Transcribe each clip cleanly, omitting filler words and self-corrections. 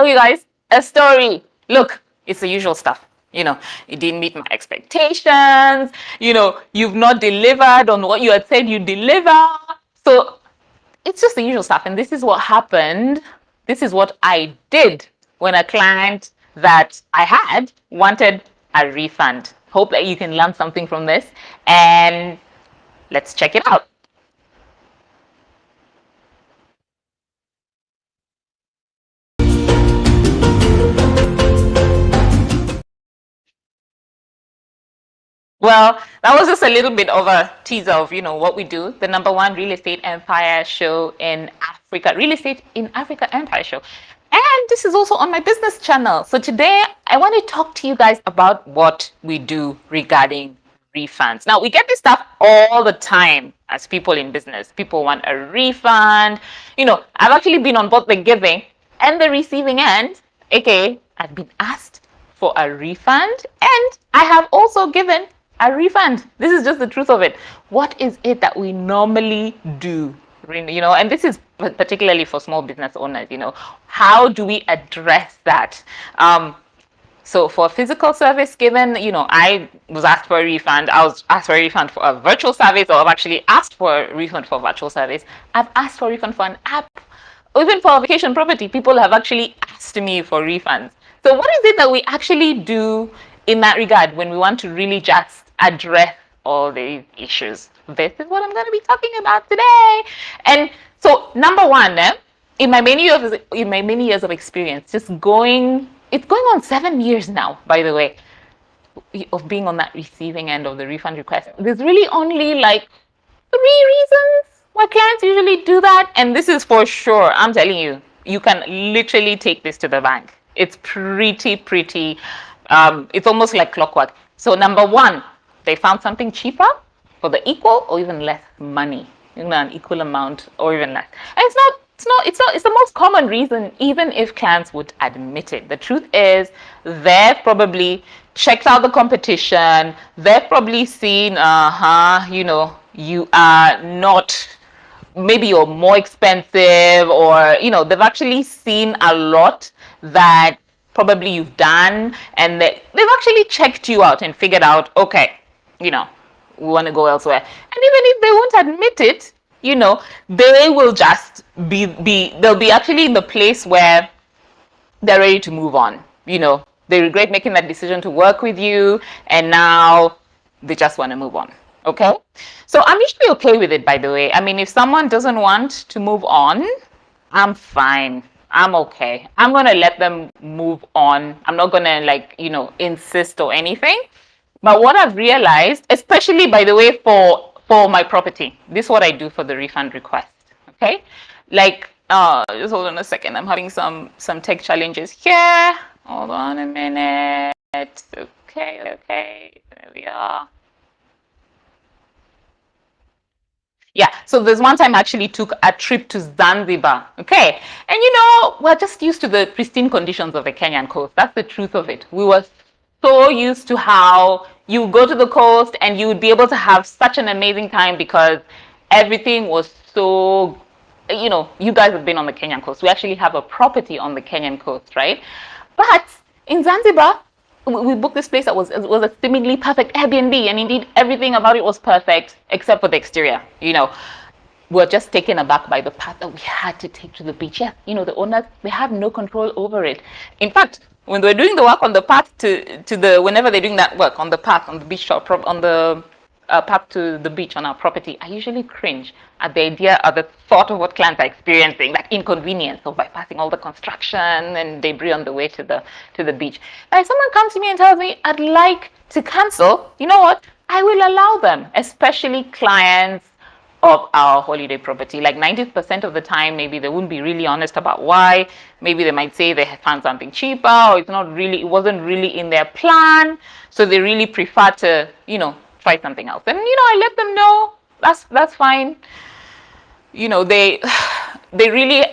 you guys a story. Look, it's the usual stuff. It didn't meet my expectations. You've not delivered on what you had said you deliver. So it's just the usual stuff. And this is what happened. This is what I did when a client that I had wanted a refund. Hope that you can learn something from this. And let's check it out. Well, that was just a little bit of a teaser of, what we do. The #1 real estate empire show in Africa, real estate in Africa empire show. And this is also on my business channel. So today I want to talk to you guys about what we do regarding refunds. Now, we get this stuff all the time as people in business. People want a refund. I've actually been on both the giving and the receiving end, aka I've been asked for a refund and I have also given a refund. This is just the truth of it. What is it that we normally do? And this is particularly for small business owners. How do we address that? So for physical service given, I was asked for a refund. I was asked for a refund for a virtual service, or I've actually asked for a refund for virtual service. I've asked for a refund for an app. Even for vacation property, people have actually asked me for refunds. So what is it that we actually do in that regard when we want to really just address all these issues? This is what I'm going to be talking about today. And so #1, in my many years of experience, it's going on 7 years now, by the way, of being on that receiving end of the refund request. There's really only like 3 reasons why clients usually do that. And this is for sure. I'm telling you, you can literally take this to the bank. It's pretty, it's almost like clockwork. So #1, they found something cheaper for the equal or even less money, an equal amount or even less. And it's the most common reason, even if clients would admit it. The truth is, they've probably checked out the competition. They've probably seen, you are not, maybe you're more expensive, or, they've actually seen a lot that probably you've done, and they've actually checked you out and figured out, okay, we want to go elsewhere. And even if they won't admit it, they will just they'll be actually in the place where they're ready to move on. They regret making that decision to work with you, and now they just want to move on. Okay? So I'm usually okay with it, by the way. I mean, if someone doesn't want to move on, I'm fine. I'm okay. I'm going to let them move on. I'm not going to insist or anything. But what I've realized, especially, by the way, for my property, this is what I do for the refund request. Okay? Just hold on a second. I'm having some tech challenges here. Hold on a minute. Okay. There we are. Yeah, so there's one time I actually took a trip to Zanzibar. Okay. And we're just used to the pristine conditions of the Kenyan coast. That's the truth of it. We were so used to how you go to the coast and you would be able to have such an amazing time because everything was so, you guys have been on the Kenyan coast. We actually have a property on the Kenyan coast, right? But in Zanzibar, we booked this place that was a seemingly perfect Airbnb, and indeed everything about it was perfect except for the exterior. We're just taken aback by the path that we had to take to the beach. Yes, the owners, they have no control over it. In fact, when they're doing the work on the path whenever they're doing that work on the path, on the beach shore, on the path to the beach on our property, I usually cringe at the idea or the thought of what clients are experiencing, that inconvenience of bypassing all the construction and debris on the way to the beach. Now, if someone comes to me and tells me I'd like to cancel, you know what? I will allow them, especially clients of our holiday property. Like 90% of the time, maybe they wouldn't be really honest about why. Maybe they might say they have found something cheaper, or it wasn't really in their plan, so they really prefer to, try something else. And I let them know that's fine. They really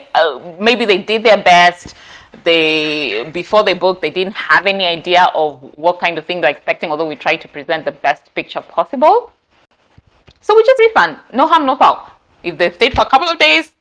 maybe they did their best. Before they booked, they didn't have any idea of what kind of thing they're expecting, although we try to present the best picture possible. So we just refund. No harm, no foul. If they stayed for a couple of days,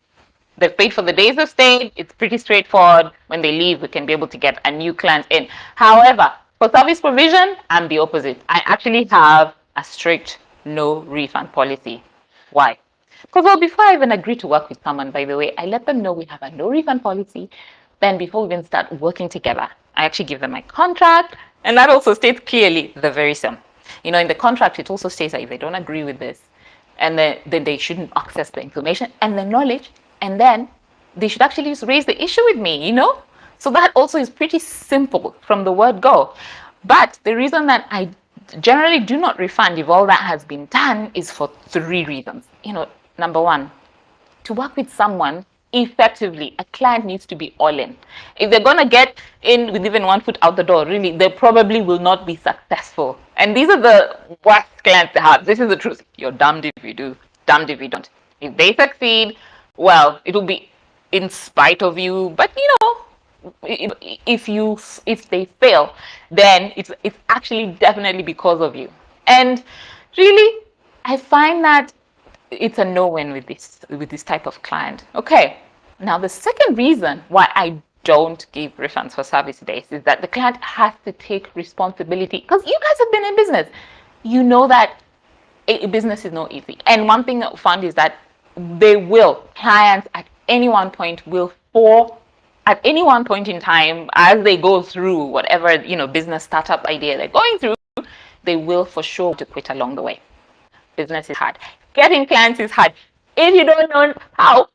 They've paid for the days of stay. It's pretty straightforward. When they leave, we can be able to get a new client in. However, for service provision, I'm the opposite. I actually have a strict no refund policy. Why? Because, well, before I even agree to work with someone, by the way, I let them know we have a no refund policy. Then before we even start working together, I actually give them my contract. And that also states clearly the very same. In the contract, it also states that if they don't agree with this, and then they shouldn't access the information and the knowledge, and then they should actually just raise the issue with me. So that also is pretty simple from the word go. But the reason that I generally do not refund if all that has been done is for 3 reasons. Number one, to work with someone effectively, a client needs to be all in. If they're going to get in with even 1 foot out the door, really, they probably will not be successful. And these are the worst clients to have. This is the truth. You're damned if you do, damned if you don't. If they succeed, well, it will be in spite of you. But if they fail, then it's actually definitely because of you. And really, I find that it's a no-win with this type of client. Okay, now the second reason why I don't give refunds for service days is that the client has to take responsibility, because you guys have been in business. You know that a business is not easy. And one thing that we found is that clients at any one point will fall at any one point in time as they go through whatever business startup idea they're going through. They will for sure to quit along the way. Business is hard. Getting clients is hard. If you don't know how,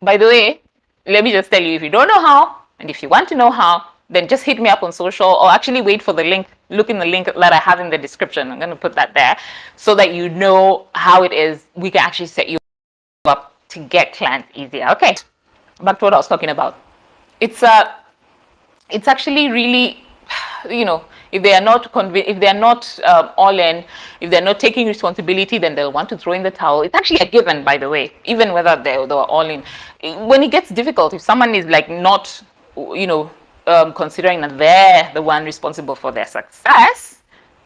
by the way, let me just tell you, if you don't know how, and if you want to know how, then just hit me up on social, or actually wait for the link. Look in the link that I have in the description. I'm going to put that there so that you know how it is. We can actually set you up to get clients easier. Okay, back to what I was talking about. It's actually really, if they are not if they are not all in, if they're not taking responsibility, then they'll want to throw in the towel. It's actually a given, by the way, even whether they're all in. When it gets difficult, if someone is like not, considering that they're the one responsible for their success,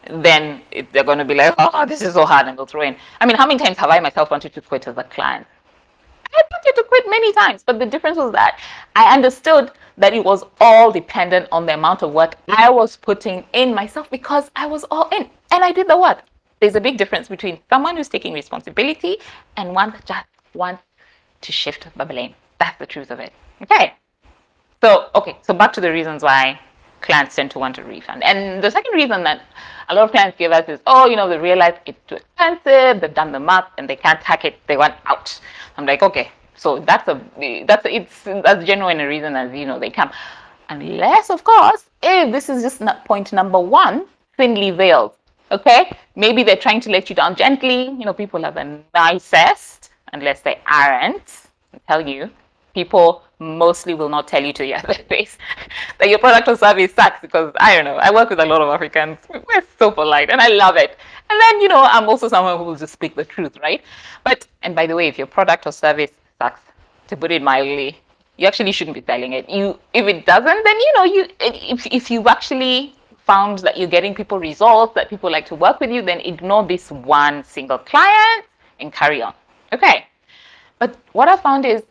then they're going to be like, oh, this is so hard, and they'll throw in. I mean, how many times have I myself wanted to quit as a client? I wanted to quit many times, but the difference was that I understood that it was all dependent on the amount of work I was putting in myself, because I was all in and I did the work. There's a big difference between someone who's taking responsibility and one that just wants to shift the blame. That's the truth of it. Okay. So back to the reasons why clients tend to want a refund. And the second reason that a lot of clients give us is, they realize it's too expensive, they've done the math and they can't hack it, they want out. I'm like, okay, so that's genuine a reason as they come. Unless, of course, if this is just point number 1, thinly veiled. Okay, maybe they're trying to let you down gently. People are the nicest unless they aren't. I tell you, people mostly will not tell you to your face that your product or service sucks, because I don't know, I work with a lot of Africans. We're so polite and I love it. And then I'm also someone who will just speak the truth, right? And by the way, if your product or service sucks, to put it mildly, you actually shouldn't be selling it. If it doesn't, then if you've actually found that you're getting people results, that people like to work with you, then ignore this one single client and carry on. Okay. But what I found is,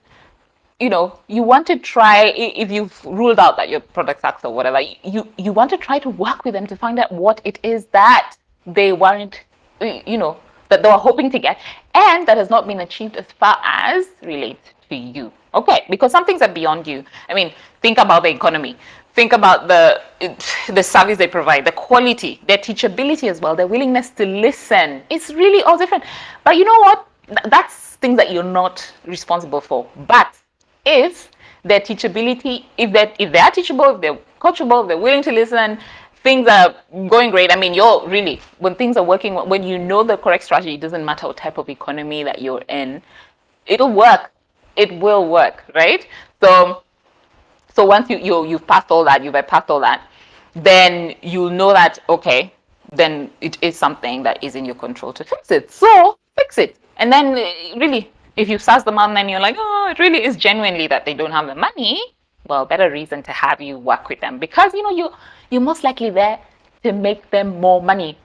you want to try, if you've ruled out that your product sucks or whatever, you want to try to work with them to find out what it is that they weren't, that they were hoping to get, and that has not been achieved as far as relates to you. Okay, because some things are beyond you. I mean, think about the economy. Think about the service they provide, the quality, their teachability as well, their willingness to listen. It's really all different. But you know what? That's things that you're not responsible for. But if their teachability, if they're teachable, if they're coachable, if they're willing to listen, things are going great. I mean, you're really, when things are working, when you know the correct strategy, it doesn't matter what type of economy that you're in, it'll work. It will work, right? So once you've passed all that, you've passed all that, then you'll know that, okay, then it is something that is in your control to fix it. So fix it. And then really, if you sass them out and you're like, oh, it really is genuinely that they don't have the money, well, better reason to have you work with them, because you're most likely there to make them more money,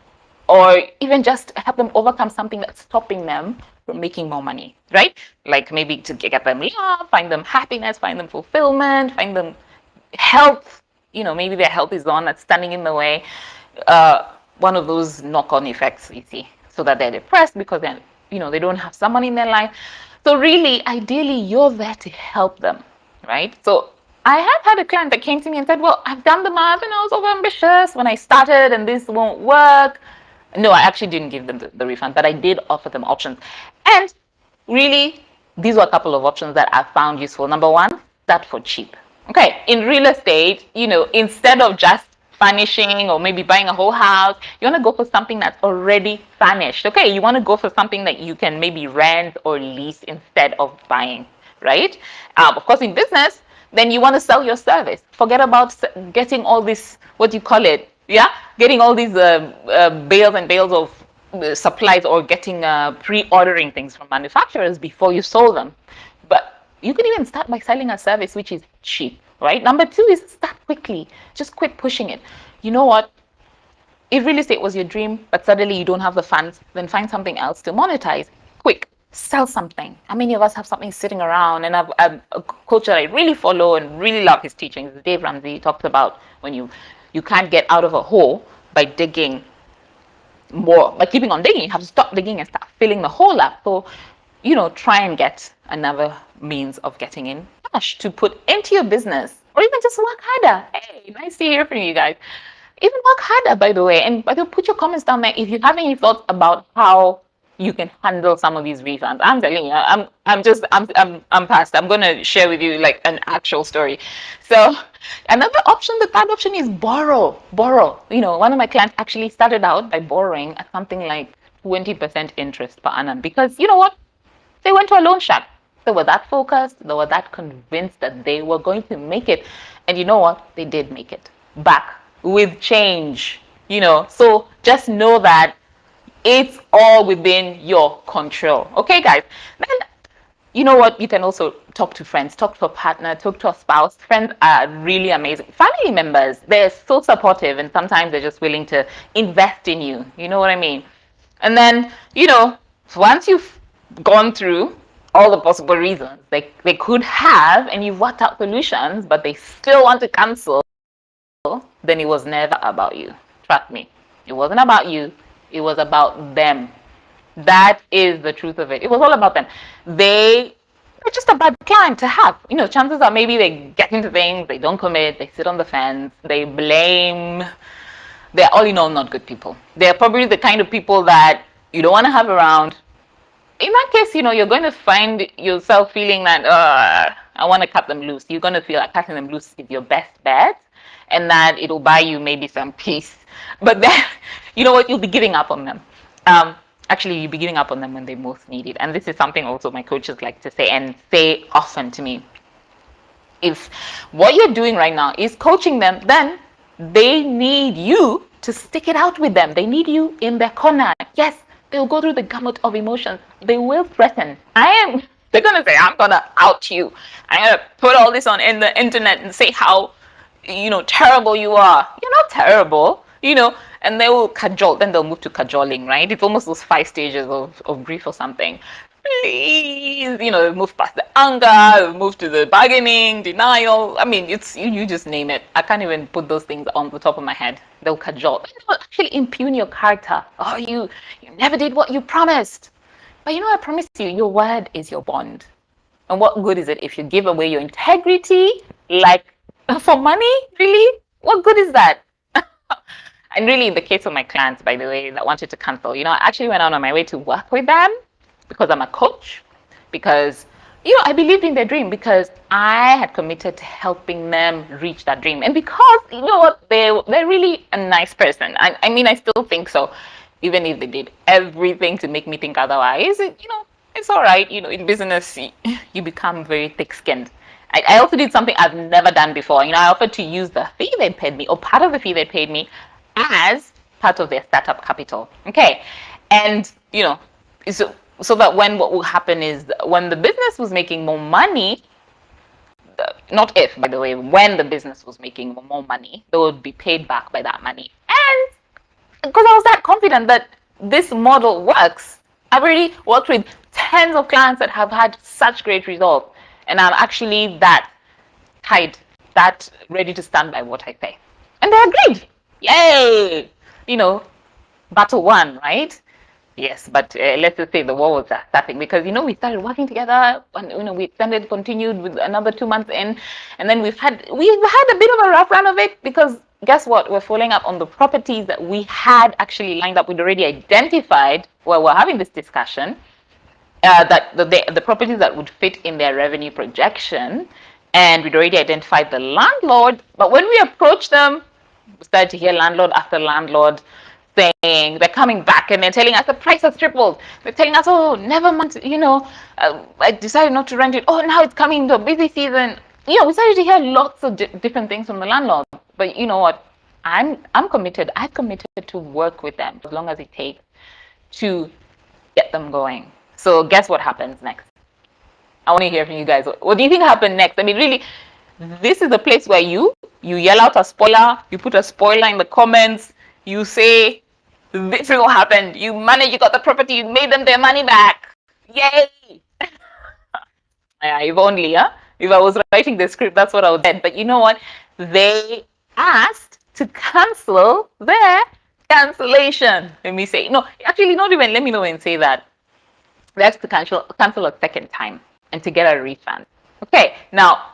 or even just help them overcome something that's stopping them from making more money, right? Like maybe to get them love, find them happiness, find them fulfillment, find them health. Maybe their health is the one that's standing in the way. One of those knock-on effects, you see, so that they're depressed because they don't have someone in their life. So really, ideally, you're there to help them, right? So I have had a client that came to me and said, well, I've done the math and I was overambitious when I started and this won't work. No, I actually didn't give them the refund, but I did offer them options. And really, these were a couple of options that I found useful. Number one, start for cheap. Okay, in real estate, instead of just furnishing or maybe buying a whole house, you want to go for something that's already furnished. Okay, you want to go for something that you can maybe rent or lease instead of buying, right? Of course, in business, then you want to sell your service. Forget about getting all this, what do you call it? Yeah, getting all these bales and bales of supplies or getting pre-ordering things from manufacturers before you sold them. But you can even start by selling a service which is cheap, right? Number two is start quickly. Just quit pushing it. You know what? If real estate was your dream, but suddenly you don't have the funds, then find something else to monetize. Quick, sell something. How many of us have something sitting around? And I've a coach that I really follow and really love his teachings, Dave Ramsey. He talks about when you can't get out of a hole by digging more, by keeping on digging. You have to stop digging and start filling the hole up. So, try and get another means of getting in cash to put into your business, or even just work harder. Hey, nice to hear from you guys. Even work harder, by the way. And by the way, put your comments down there if you have any thoughts about how you can handle some of these refunds. I'm telling you, I'm past. I'm going to share with you like an actual story. So another option, the third option is borrow. One of my clients actually started out by borrowing at something like 20% interest per annum because you know what? They went to a loan shark. They were that focused. They were that convinced that they were going to make it. And you know what? They did make it back with change. So just know that it's all within your control. Okay, guys? Then, you know what? You can also talk to friends, talk to a partner, talk to a spouse. Friends are really amazing. Family members, they're so supportive and sometimes they're just willing to invest in you. You know what I mean? And then, once you've gone through all the possible reasons they could have and you've worked out solutions, but they still want to cancel, then it was never about you. Trust me. It wasn't about you. It was about them. That is the truth of it. It was all about them. They're just a bad client to have. Chances are maybe they get into things, they don't commit, they sit on the fence, they blame. They're all in all not good people. They're probably the kind of people that you don't want to have around. In that case, you're going to find yourself feeling that, I want to cut them loose. You're going to feel like cutting them loose is your best bet and that it'll buy you maybe some peace. But then, you know what? You'll be giving up on them. Actually, you'll be giving up on them when they most need it. And this is something also my coaches like to say and say often to me. If what you're doing right now is coaching them, then they need you to stick it out with them. They need you in their corner. Yes, they'll go through the gamut of emotions. They will threaten. They're going to say, I'm going to out you. I'm going to put all this on in the internet and say how, terrible you are. You're not terrible, and they will cajole. Then they'll move to cajoling, right? It's almost those 5 stages of grief or something. Please, move past the anger, move to the bargaining, denial. I mean, it's you just name it. I can't even put those things on the top of my head. They'll cajole. They'll actually impugn your character. Oh, you never did what you promised. But I promise you, your word is your bond. And what good is it if you give away your integrity, like for money? Really? What good is that? And really, in the case of my clients, by the way, that wanted to cancel, I actually went out on my way to work with them because I'm a coach, because, I believed in their dream, because I had committed to helping them reach that dream. And because, they're really a nice person. I mean, I still think so, even if they did everything to make me think otherwise, it's all right. In business, you become very thick-skinned. I also did something I've never done before. I offered to use the fee they paid me, or part of the fee they paid me, as part of their startup capital. Okay. And, so that what will happen is when the business was making more money, not if, by the way, when the business was making more money, they would be paid back by that money. And because I was that confident that this model works, I've already worked with tens of clients that have had such great results, and I'm actually that tied, that ready to stand by what I say. And they agreed. Yay! You know, battle won, right? Yes, but let's just say the war was starting, because we started working together, and we extended, continued with another 2 months in, and then we've had a bit of a rough run of it, because guess what? We're following up on the properties that we had actually lined up. We'd already identified while we're having this discussion, that the properties that would fit in their revenue projection, and we'd already identified the landlord. But when we approached them, we started to hear landlord after landlord saying they're coming back, and they're telling us the price has tripled. They're telling us, oh, never mind, I decided not to rent it. Oh, now it's coming to a busy season. We started to hear lots of different things from the landlord. But you know what? I'm committed. I've committed to work with them as long as it takes to get them going. So guess what happens next? I want to hear from you guys. What do you think happened next? I mean, really, this is the place where you yell out a spoiler, you put a spoiler in the comments, you say, this is what happened. You managed, you got the property, you made them their money back. Yay! Yeah, if only, huh? If I was writing the script, that's what I would do. But you know what? They asked to cancel their cancellation. Let me say, no, actually, not even, let me know and say that. They asked to cancel a second time and to get a refund. Okay, now,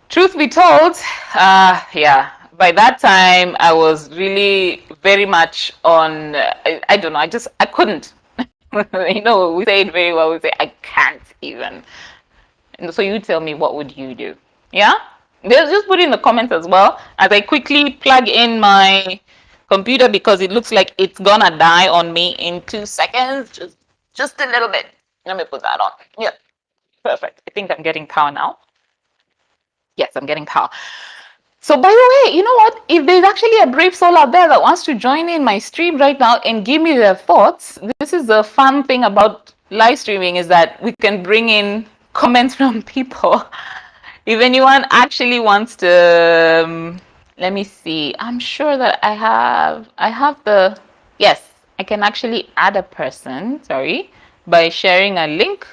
truth be told, yeah, by that time I was really very much on, I don't know, I couldn't. We say it very well, we say, I can't even. And so you tell me, what would you do? Yeah? Just put in the comments as well, as I quickly plug in my computer, because it looks like it's gonna die on me in 2 seconds. Just a little bit. Let me put that on. Yeah, perfect. I think I'm getting power now. Yes, I'm getting power. So by the way, you know what? If there's actually a brave soul out there that wants to join in my stream right now and give me their thoughts, this is the fun thing about live streaming, is that we can bring in comments from people. If anyone actually wants to, let me see. I'm sure that I have the, yes, I can actually add a person, sorry, by sharing a link.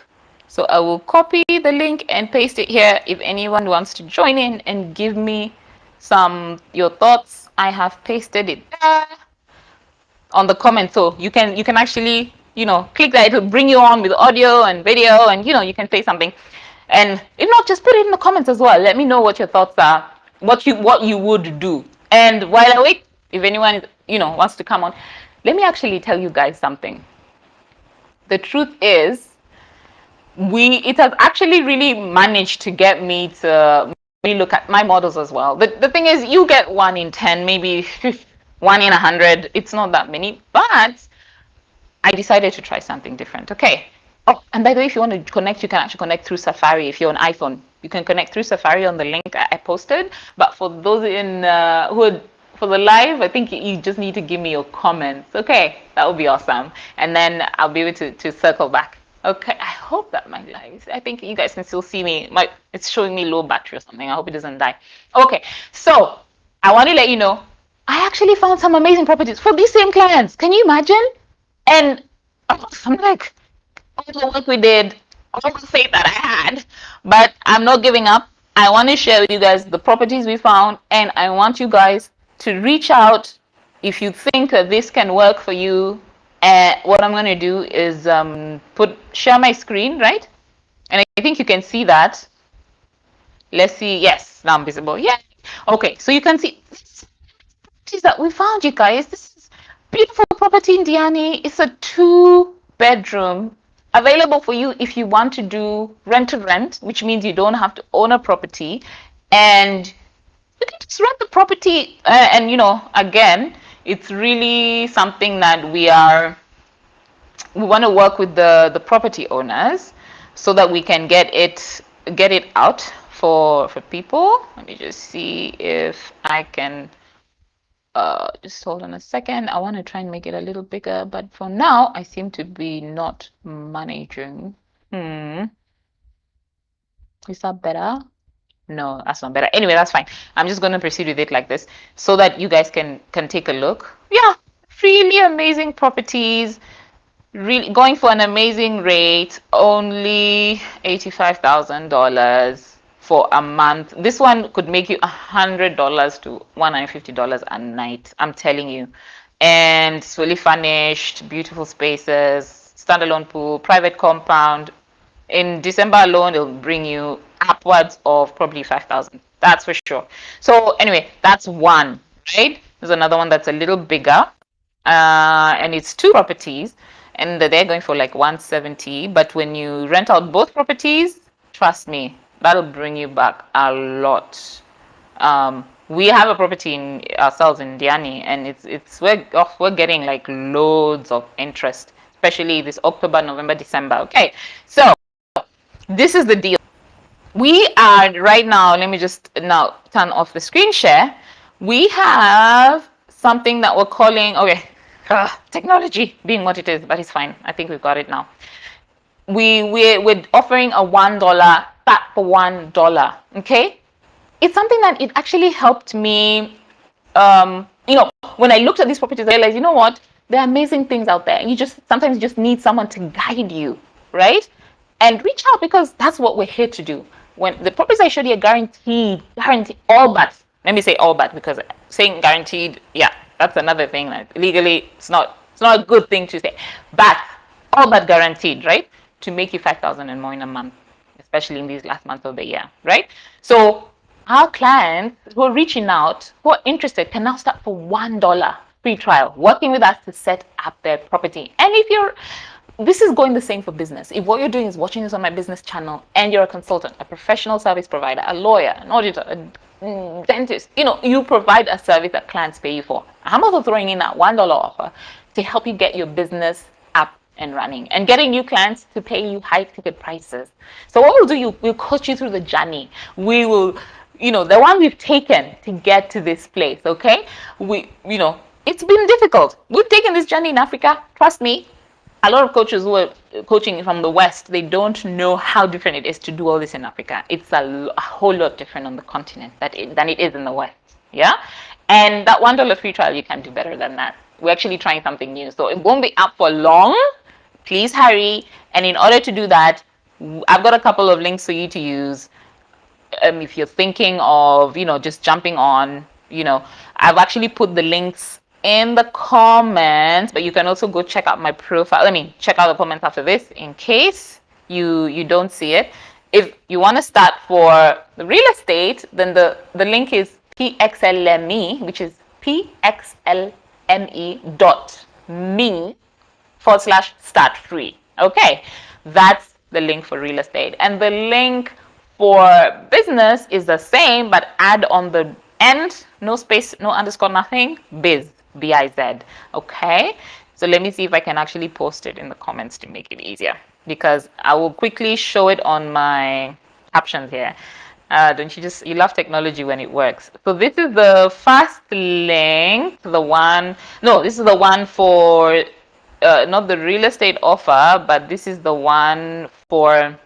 So I will copy the link and paste it here. If anyone wants to join in and give me your thoughts, I have pasted it there on the comment. So you can actually, click that. It'll bring you on with audio and video, and you can say something. And if not, just put it in the comments as well. Let me know what your thoughts are, what you would do. And while I wait, if anyone wants to come on, let me actually tell you guys something. The truth is, it has actually really managed to get me to look at my models as well. The thing is, you get 1 in 10, maybe 1 in 100. It's not that many, but I decided to try something different. Okay. Oh, and by the way, if you want to connect, you can actually connect through Safari. If you're on iPhone, you can connect through Safari on the link I posted. But for those for the live, I think you just need to give me your comments. Okay, that would be awesome. And then I'll be able to circle back. Okay, I hope that my live, I think you guys can still see me. It's showing me low battery or something. I hope it doesn't die. Okay, so I want to let you know, I actually found some amazing properties for these same clients. Can you imagine? And I'm like, all the work we did, all the faith that I had, but I'm not giving up. I want to share with you guys the properties we found, and I want you guys to reach out if you think that this can work for you. And what I'm going to do is share my screen, right? And I think you can see that. Let's see. Yes, now I'm visible. Yeah. Okay, so you can see this that we found, you guys. This is beautiful property in Diani. It's a 2-bedroom, available for you if you want to do rent to rent, which means you don't have to own a property, and you can just rent the property. And again, it's really something that we want to work with the property owners so that we can get it out for people. Let me just see if I can. Just hold on a second. I want to try and make it a little bigger, but for now I seem to be not managing. Is that better? No, that's not better. Anyway, that's fine. I'm just going to proceed with it like this so that you guys can take a look. Yeah, really amazing properties, really going for an amazing rate, only $85,000 for a month. This one could make you $100 to $150 a night. I'm telling you. And it's fully furnished, beautiful spaces, standalone pool, private compound. In December alone, it'll bring you upwards of probably 5,000. That's for sure. So anyway, that's one, right? There's another one that's a little bigger, and it's two properties, and they're going for like 170. But when you rent out both properties, trust me, that'll bring you back a lot. We have a property in ourselves in Diani, and we're getting like loads of interest, especially this October, November, December. Okay, so this is the deal. We are right now, let me just now turn off the screen share. We have something that we're calling, okay, technology being what it is, but it's fine. I think we've got it now. We're offering a $1 start for $1. Okay, it's something that it actually helped me. When I looked at these properties, I realized, you know what, there are amazing things out there. Sometimes you just need someone to guide you, right? And reach out, because that's what we're here to do. When the properties I showed you are guaranteed, all but, let me say all but, because saying guaranteed, yeah, that's another thing that legally it's not a good thing to say, but all but guaranteed, right? To make you 5,000 and more in a month, especially in these last months of the year, right? So our clients who are reaching out, who are interested, can now start for $1 free trial, working with us to set up their property. And this is going the same for business. If what you're doing is watching this on my business channel and you're a consultant, a professional service provider, a lawyer, an auditor, a dentist, you provide a service that clients pay you for. I'm also throwing in that $1 offer to help you get your business up and running and getting new clients to pay you high ticket prices. So what we'll do, we'll coach you through the journey. We will, the one we've taken to get to this place, okay? It's been difficult. We've taken this journey in Africa, trust me. A lot of coaches who are coaching from the West, they don't know how different it is to do all this in Africa. It's a whole lot different on the continent than it is in the West. Yeah? And that $1 free trial, you can do better than that. We're actually trying something new. So it won't be up for long. Please hurry. And in order to do that, I've got a couple of links for you to use. If you're thinking of, just jumping on, I've actually put the links in the comments, but you can also go check out my profile. Check out the comments after this in case you don't see it. If you want to start for the real estate, then the link is pxlme, which is pxlme.me/start free. Okay, that's the link for real estate. And the link for business is the same, but add on the end, no space, no underscore, nothing, biz. B-I-Z. Okay, so let me see if I can actually post it in the comments to make it easier, because I will quickly show it on my captions here. Don't you love technology when it works? So this is the first link, this is the one for not the real estate offer, but this is the one for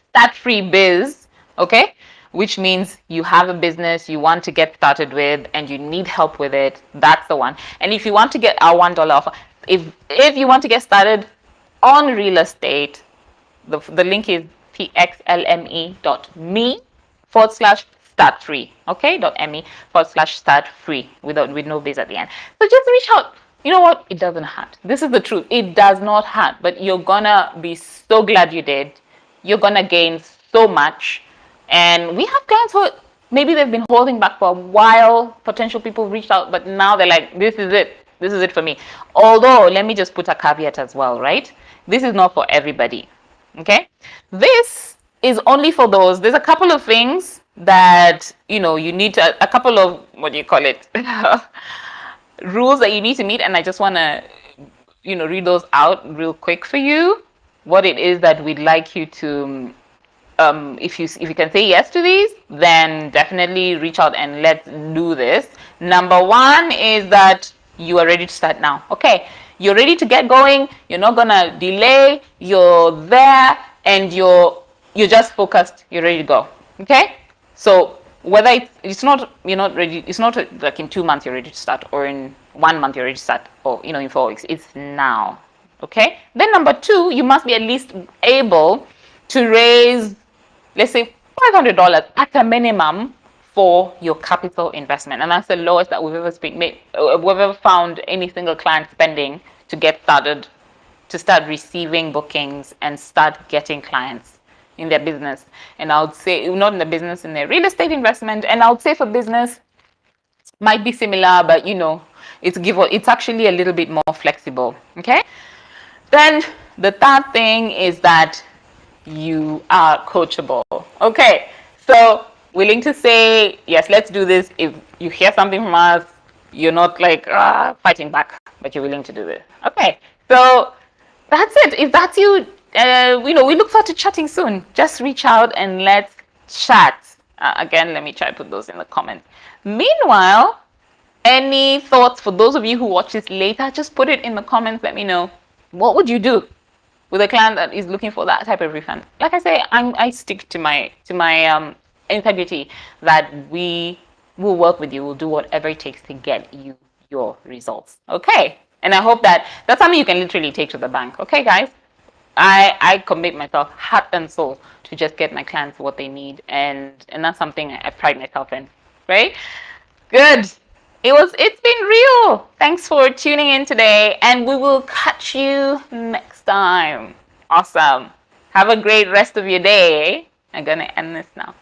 Start Free Biz. Okay, which means you have a business you want to get started with and you need help with it. That's the one. And if you want to get our $1 offer, if you want to get started on real estate, the link is pxlme.me/start free. Okay, .me/start free with no biz at the end. So just reach out. You know what? It doesn't hurt. This is the truth. It does not hurt, but you're gonna be so glad you did. You're gonna gain so much. And we have clients who maybe they've been holding back for a while. Potential people reached out, but now they're like, this is it. This is it for me. Although, let me just put a caveat as well, right? This is not for everybody, okay? This is only for those. There's a couple of things that, you need a couple of, rules that you need to meet. And I just want to, read those out real quick for you. What it is that we'd like you to, if you can say yes to these, then definitely reach out and let's do this. Number one is that you are ready to start now. Okay, you're ready to get going. You're not gonna delay. You're there, and you're just focused. You're ready to go. Okay, so whether you're not ready. It's not like in 2 months you're ready to start, or in 1 month you're ready to start, or in 4 weeks. It's now. Okay. Then number two, you must be at least able to raise, let's say, $500 at a minimum for your capital investment, and that's the lowest that we've ever found any single client spending to get started, to start receiving bookings and start getting clients in their business. And I would say, not in the business, in their real estate investment. And I would say for business, might be similar, but it's actually a little bit more flexible. Okay. Then the third thing is that you are coachable. Okay, so willing to say yes, let's do this. If you hear something from us, you're not like fighting back, but you're willing to do it. Okay, so that's it. If that's you, we look forward to chatting soon. Just reach out and let's chat. Again, let me try to put those in the comments. Meanwhile, any thoughts for those of you who watch this later, just put it in the comments. Let me know. What would you do with a client that is looking for that type of refund? Like I say, I stick to my integrity that we will work with you. We'll do whatever it takes to get you your results. Okay. And I hope that's something you can literally take to the bank. Okay, guys. I commit myself heart and soul to just get my clients what they need, and that's something I pride myself in. Right? Good. It's been real. Thanks for tuning in today, and we will catch you next time. Awesome. Have a great rest of your day. I'm gonna end this now.